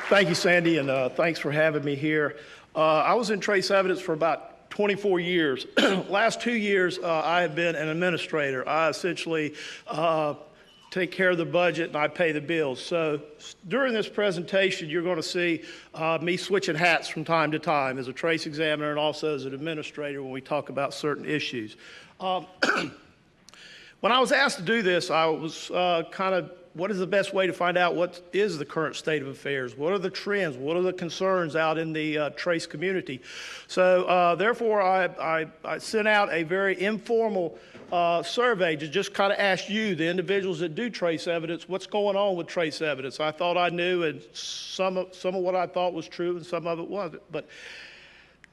Thank you, Sandy, and thanks for having me here. I was in trace evidence for about 24 years. Last 2 years, I have been an administrator. I essentially take care of the budget and I pay the bills. So during this presentation, you're going to see me switching hats from time to time as a trace examiner and also as an administrator when we talk about certain issues. When I was asked to do this, I was what is the best way to find out what is the current state of affairs? What are the trends? What are the concerns out in the trace community? So therefore, I sent out a very informal survey to just kind of ask you, the individuals that do trace evidence, what's going on with trace evidence. I thought I knew, and some of what I thought was true and some of it wasn't. But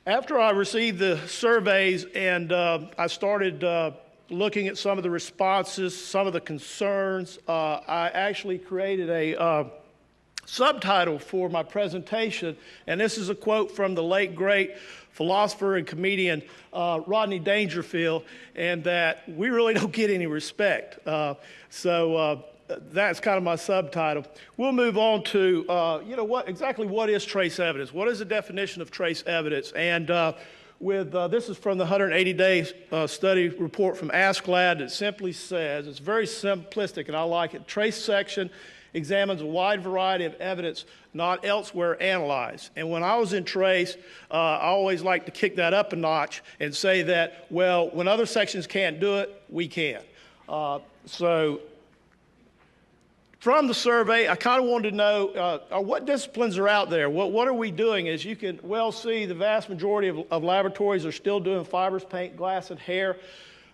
after I received the surveys and I started looking at some of the responses, some of the concerns, I actually created a subtitle for my presentation, and this is a quote from the late great philosopher and comedian Rodney Dangerfield, and that we really don't get any respect. So that's kind of my subtitle. We'll move on to, what is trace evidence? What is the definition of trace evidence? And this is from the 180-day study report from AskLab. It simply says, it's very simplistic and I like it, trace section examines a wide variety of evidence not elsewhere analyzed. And when I was in trace, I always like to kick that up a notch and say that, well, when other sections can't do it, we can. So from the survey, I kind of wanted to know what disciplines are out there. What are we doing? As you can well see, the vast majority of laboratories are still doing fibers, paint, glass, and hair,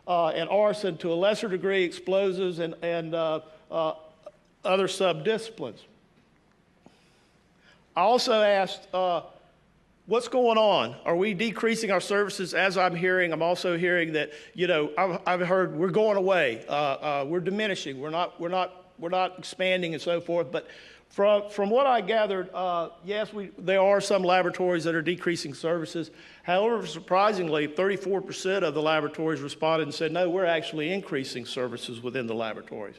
and arson, to a lesser degree, explosives and other sub-disciplines. I also asked, what's going on? Are we decreasing our services? As I'm hearing, I'm also hearing that, I've heard we're going away, we're diminishing, we're not expanding and so forth. But from what I gathered, yes, there are some laboratories that are decreasing services. However, surprisingly, 34% of the laboratories responded and said, no, we're actually increasing services within the laboratories.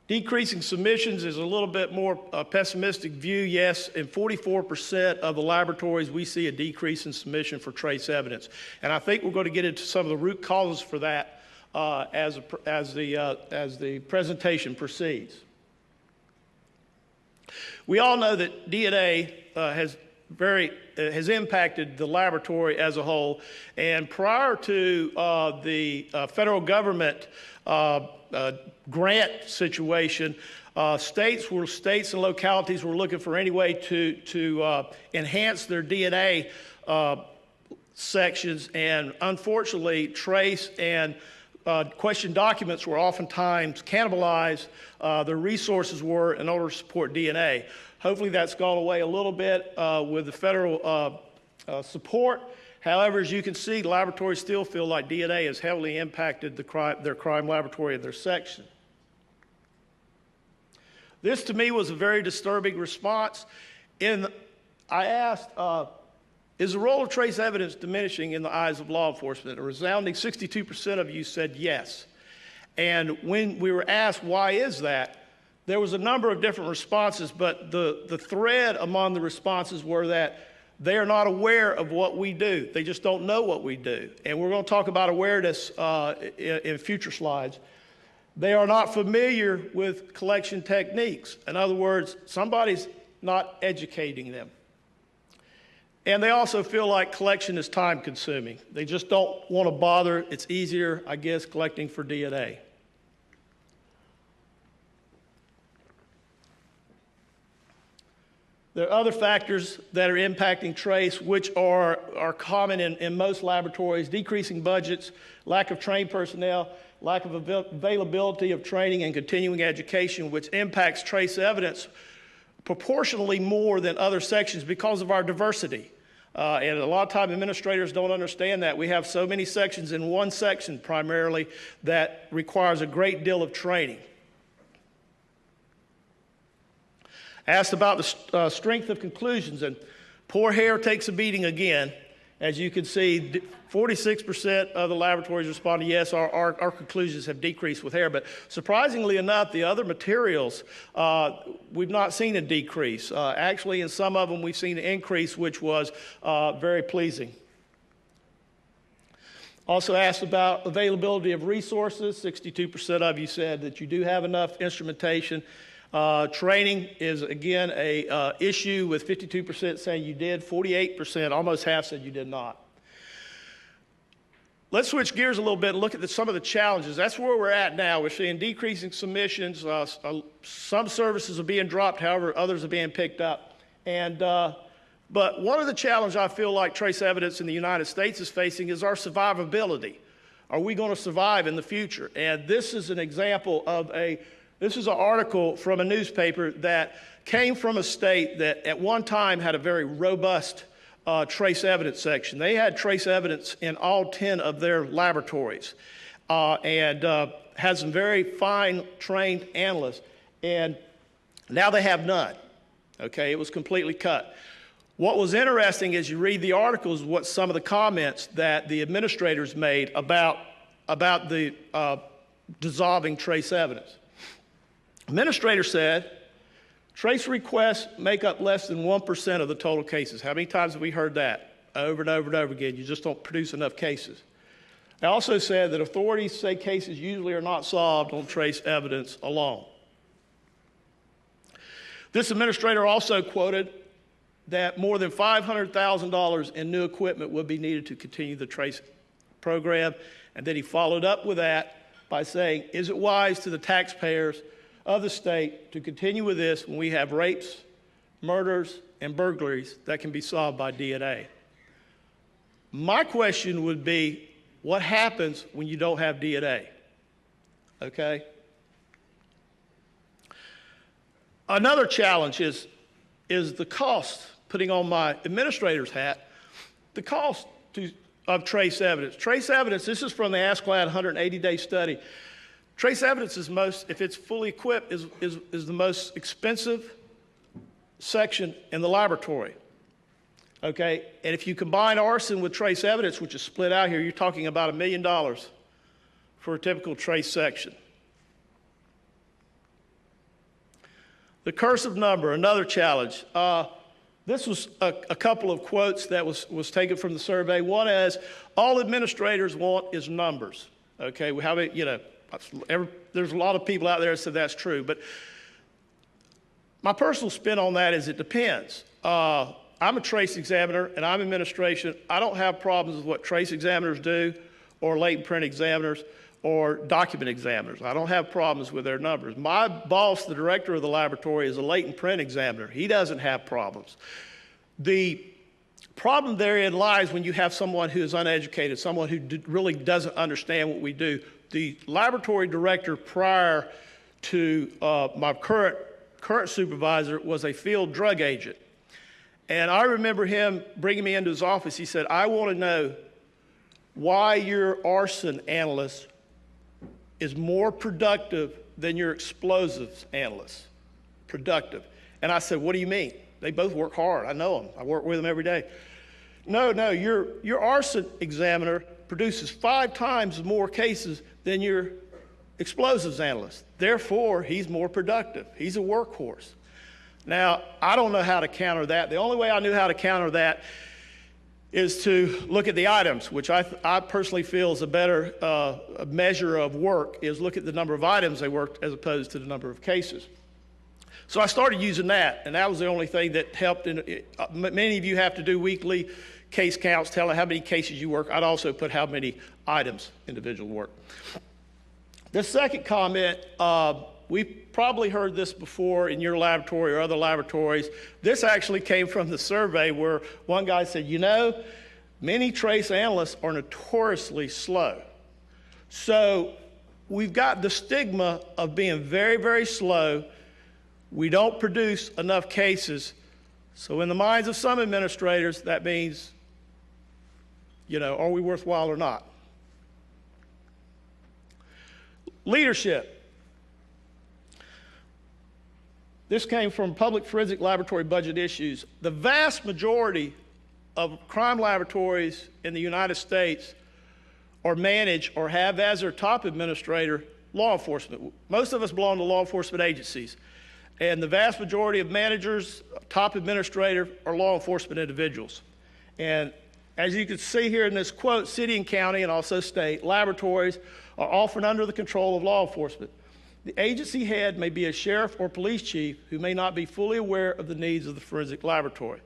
Decreasing submissions is a little bit more pessimistic view. Yes, in 44% of the laboratories, we see a decrease in submission for trace evidence. And I think we're going to get into some of the root causes for that as the presentation proceeds. We all know that DNA has impacted the laboratory as a whole, and prior to the federal government grant situation, states and localities were looking for any way to enhance their DNA sections, and unfortunately, trace and question documents were oftentimes cannibalized. Their resources were in order to support DNA. Hopefully that's gone away a little bit with the federal support. However, as you can see, laboratories still feel like DNA has heavily impacted their crime laboratory and their section. This to me was a very disturbing response. I asked, is the role of trace evidence diminishing in the eyes of law enforcement? A resounding 62% of you said yes. And when we were asked why is that, there was a number of different responses, but the thread among the responses were that they are not aware of what we do. They just don't know what we do. And we're going to talk about awareness in future slides. They are not familiar with collection techniques. In other words, somebody's not educating them. And they also feel like collection is time consuming. They just don't want to bother. It's easier, I guess, collecting for DNA. There are other factors that are impacting trace, which are common in most laboratories: decreasing budgets, lack of trained personnel, lack of availability of training and continuing education, which impacts trace evidence proportionally more than other sections because of our diversity. And a lot of time administrators don't understand that. We have so many sections in one section primarily that requires a great deal of training. Asked about the strength of conclusions, and poor hair takes a beating again. As you can see, 46% of the laboratories responded, yes, our conclusions have decreased with hair. But surprisingly enough, the other materials, we've not seen a decrease. Actually, in some of them, we've seen an increase, which was very pleasing. Also asked about availability of resources. 62% of you said that you do have enough instrumentation. Training is, again, a issue, with 52% saying you did, 48%, almost half, said you did not. Let's switch gears a little bit and look at some of the challenges. That's where we're at now. We're seeing decreasing submissions. Some services are being dropped, however, others are being picked up. But one of the challenges I feel like trace evidence in the United States is facing is our survivability. Are we going to survive in the future? And this is an example of this is an article from a newspaper that came from a state that at one time had a very robust trace evidence section. They had trace evidence in all 10 of their laboratories and had some very fine trained analysts. And now they have none. Okay, it was completely cut. What was interesting as you read the articles, what some of the comments that the administrators made about the dissolving trace evidence. Administrator said, trace requests make up less than 1% of the total cases. How many times have we heard that? Over and over and over again. You just don't produce enough cases. They also said that authorities say cases usually are not solved on trace evidence alone. This administrator also quoted that more than $500,000 in new equipment would be needed to continue the trace program. And then he followed up with that by saying, is it wise to the taxpayers of the state to continue with this when we have rapes, murders, and burglaries that can be solved by DNA? My question would be, what happens when you don't have DNA? Okay? Another challenge is the cost, putting on my administrator's hat, the cost of trace evidence. Trace evidence, this is from the ASCLD 180-day study. Trace evidence is if it's fully equipped, is the most expensive section in the laboratory. Okay, and if you combine arson with trace evidence, which is split out here, you're talking about $1 million for a typical trace section. The cursive number, another challenge. This was a couple of quotes that was taken from the survey. One is, all administrators want is numbers. Okay, we have there's a lot of people out there that said that's true, but my personal spin on that is it depends. I'm a trace examiner and I'm administration. I don't have problems with what trace examiners do or latent print examiners or document examiners. I don't have problems with their numbers. My boss, the director of the laboratory, is a latent print examiner. He doesn't have problems. The problem therein lies when you have someone who is uneducated, someone who really doesn't understand what we do. The laboratory director prior to my current supervisor was a field drug agent. And I remember him bringing me into his office. He said, I want to know why your arson analyst is more productive than your explosives analyst. Productive. And I said, what do you mean? They both work hard. I know them. I work with them every day. No, your arson examiner produces 5 times more cases than your explosives analyst. Therefore, he's more productive. He's a workhorse. Now, I don't know how to counter that. The only way I knew how to counter that is to look at the items, which I personally feel is a better measure of work, is look at the number of items they worked as opposed to the number of cases. So I started using that, and that was the only thing that helped. Many of you have to do weekly case counts, telling how many cases you work. I'd also put how many items individual work. The second comment, we've probably heard this before in your laboratory or other laboratories. This actually came from the survey where one guy said, many trace analysts are notoriously slow. So we've got the stigma of being very, very slow. We don't produce enough cases. So in the minds of some administrators, that means, are we worthwhile or not? Leadership. This came from Public Forensic Laboratory Budget Issues. The vast majority of crime laboratories in the United States or manage or have as their top administrator law enforcement. Most of us belong to law enforcement agencies. And the vast majority of managers, top administrator, are law enforcement individuals. And as you can see here in this quote, city and county and also state laboratories are often under the control of law enforcement. The agency head may be a sheriff or police chief who may not be fully aware of the needs of the forensic laboratory.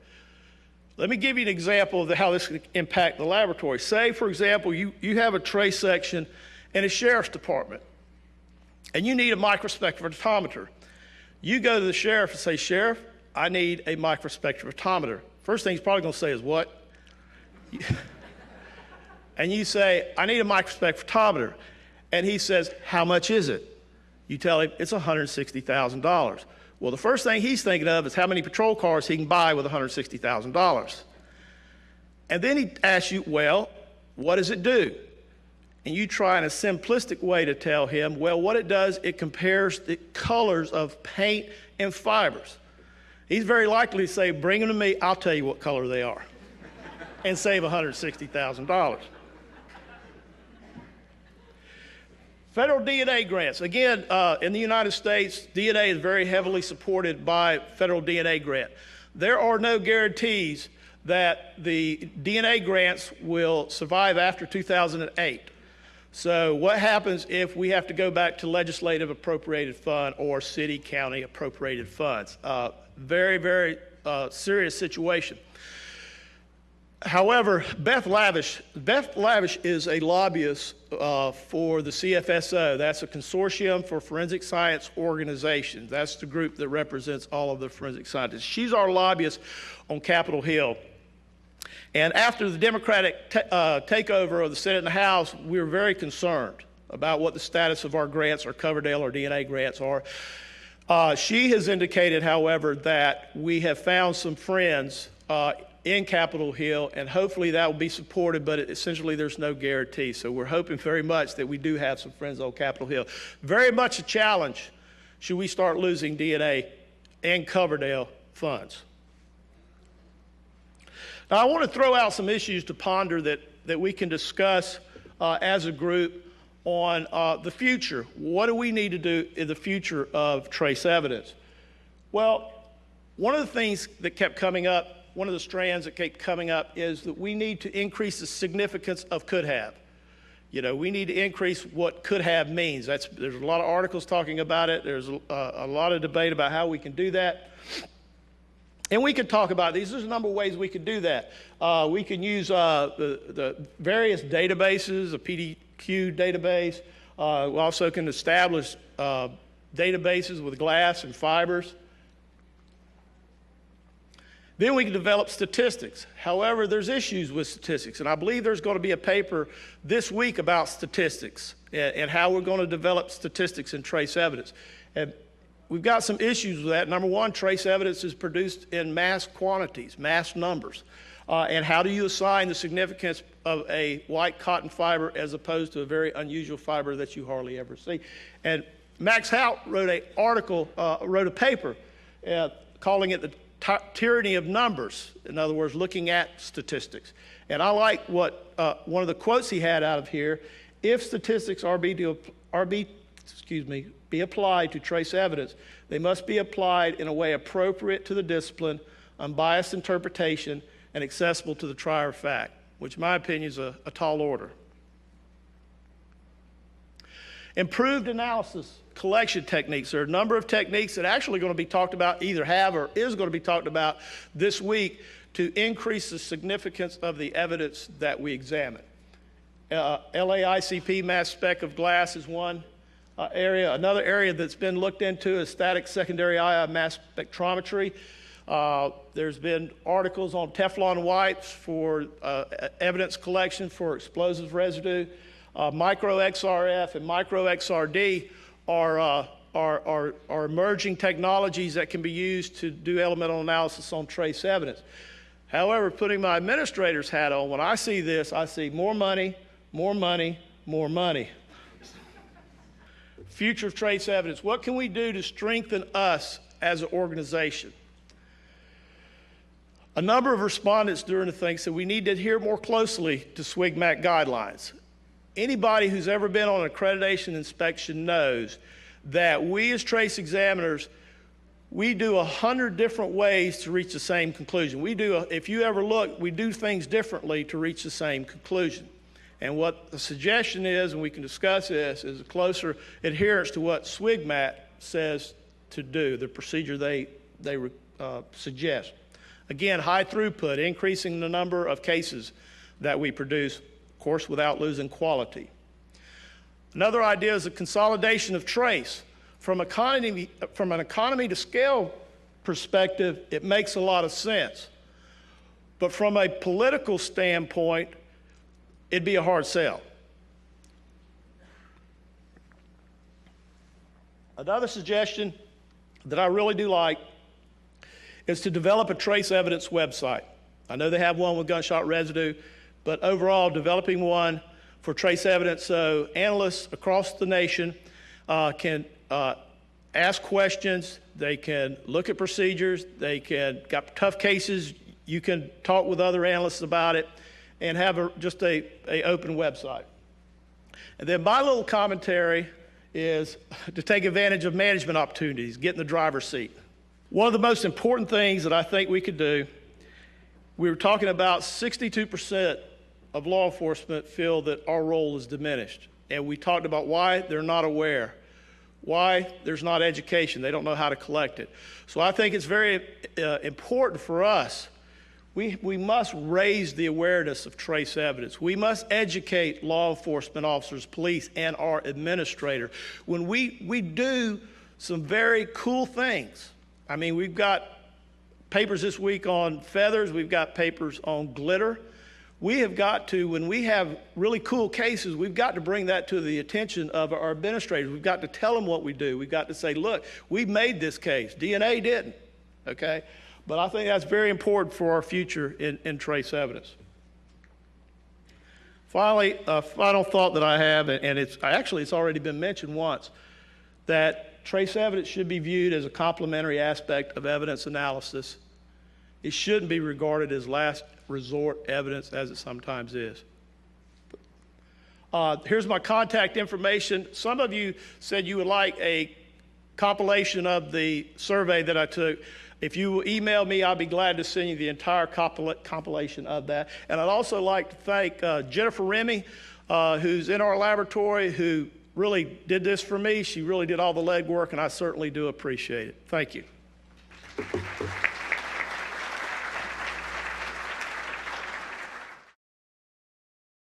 Let me give you an example of how this can impact the laboratory. Say, for example, you have a trace section in a sheriff's department, and you need a microspectrophotometer. You go to the sheriff and say, Sheriff, I need a microspectrophotometer. First thing he's probably going to say is, what? And you say, I need a microspectrophotometer. And he says, how much is it? You tell him, it's $160,000. Well, the first thing he's thinking of is how many patrol cars he can buy with $160,000. And then he asks you, well, what does it do? And you try in a simplistic way to tell him, well, what it does, it compares the colors of paint and fibers. He's very likely to say, bring them to me, I'll tell you what color they are, and save $160,000. Federal DNA grants. Again, in the United States, DNA is very heavily supported by federal DNA grant. There are no guarantees that the DNA grants will survive after 2008. So what happens if we have to go back to legislative appropriated fund or city, county appropriated funds? Very, very serious situation. However, Beth Lavish is a lobbyist for the CFSO. That's a consortium for forensic science organizations. That's the group that represents all of the forensic scientists. She's our lobbyist on Capitol Hill. And after the Democratic takeover of the Senate and the House, we were very concerned about what the status of our grants, our Coverdale or DNA grants are. She has indicated, however, that we have found some friends in Capitol Hill, and hopefully that will be supported, but essentially there's no guarantee. So we're hoping very much that we do have some friends on Capitol Hill. Very much a challenge should we start losing DNA and Coverdale funds. Now, I want to throw out some issues to ponder that we can discuss as a group on the future. What do we need to do in the future of trace evidence? Well, one of the things that kept coming up, one of the strands that kept coming up is that we need to increase the significance of could have. You know, we need to increase what could have means. There's a lot of articles talking about it. There's a lot of debate about how we can do that. And we can talk about these. There's a number of ways we can do that. We can use the various databases, a PDQ database. We also can establish databases with glass and fibers. Then we can develop statistics. However, there's issues with statistics, and I believe there's going to be a paper this week about statistics and how we're going to develop statistics and trace evidence. And we've got some issues with that. Number one, trace evidence is produced in mass quantities, mass numbers. And how do you assign the significance of a white cotton fiber as opposed to a very unusual fiber that you hardly ever see? And Max Hout wrote a paper calling it the tyranny of numbers. In other words, looking at statistics. And I like what one of the quotes he had out of here: if statistics be applied to trace evidence, they must be applied in a way appropriate to the discipline, unbiased interpretation, and accessible to the trier of fact, which in my opinion is a tall order. Improved analysis collection techniques. There are a number of techniques that are actually going to be talked about, either have or is going to be talked about this week, to increase the significance of the evidence that we examine. LAICP, mass spec of glass, is one area. Another area that's been looked into is static secondary eye mass spectrometry. There's been articles on Teflon wipes for evidence collection for explosive residue. Micro XRF and micro XRD are emerging technologies that can be used to do elemental analysis on trace evidence. However, putting my administrator's hat on, when I see this, I see more money, more money, more money. Future of trace evidence. What can we do to strengthen us as an organization? A number of respondents during the thing said we need to adhere more closely to SWGMAT guidelines. Anybody who's ever been on an accreditation inspection knows that we as trace examiners, we do 100 different ways to reach the same conclusion. If you ever look, we do things differently to reach the same conclusion. And what the suggestion is, and we can discuss this, is a closer adherence to what SWGMAT says to do, the procedure they suggest. Again, high throughput, increasing the number of cases that we produce, of course, without losing quality. Another idea is the consolidation of trace. From an economy to scale perspective, it makes a lot of sense. But from a political standpoint, it'd be a hard sell. Another suggestion that I really do like is to develop a trace evidence website. I know they have one with gunshot residue, but overall developing one for trace evidence so analysts across the nation can ask questions, they can look at procedures, they can, got tough cases, you can talk with other analysts about it, and have just a open website. And then my little commentary is to take advantage of management opportunities, get in the driver's seat. One of the most important things that I think we could do, we were talking about 62% of law enforcement feel that our role is diminished. And we talked about why they're not aware, why there's not education, they don't know how to collect it. So I think it's very important for us. We must raise the awareness of trace evidence. We must educate law enforcement officers, police, and our administrator. When we do some very cool things. I mean, we've got papers this week on feathers, we've got papers on glitter. We have got to, when we have really cool cases, we've got to bring that to the attention of our administrators. We've got to tell them what we do. We've got to say, look, we made this case. DNA didn't, okay? But I think that's very important for our future in trace evidence. Finally, a final thought that I have, and it's already been mentioned once, that trace evidence should be viewed as a complementary aspect of evidence analysis. It shouldn't be regarded as last resort evidence as it sometimes is. Here's my contact information. Some of you said you would like a compilation of the survey that I took. If you email me, I'll be glad to send you the entire compilation of that. And I'd also like to thank Jennifer Remy, who's in our laboratory, who really did this for me. She really did all the legwork, and I certainly do appreciate it. Thank you.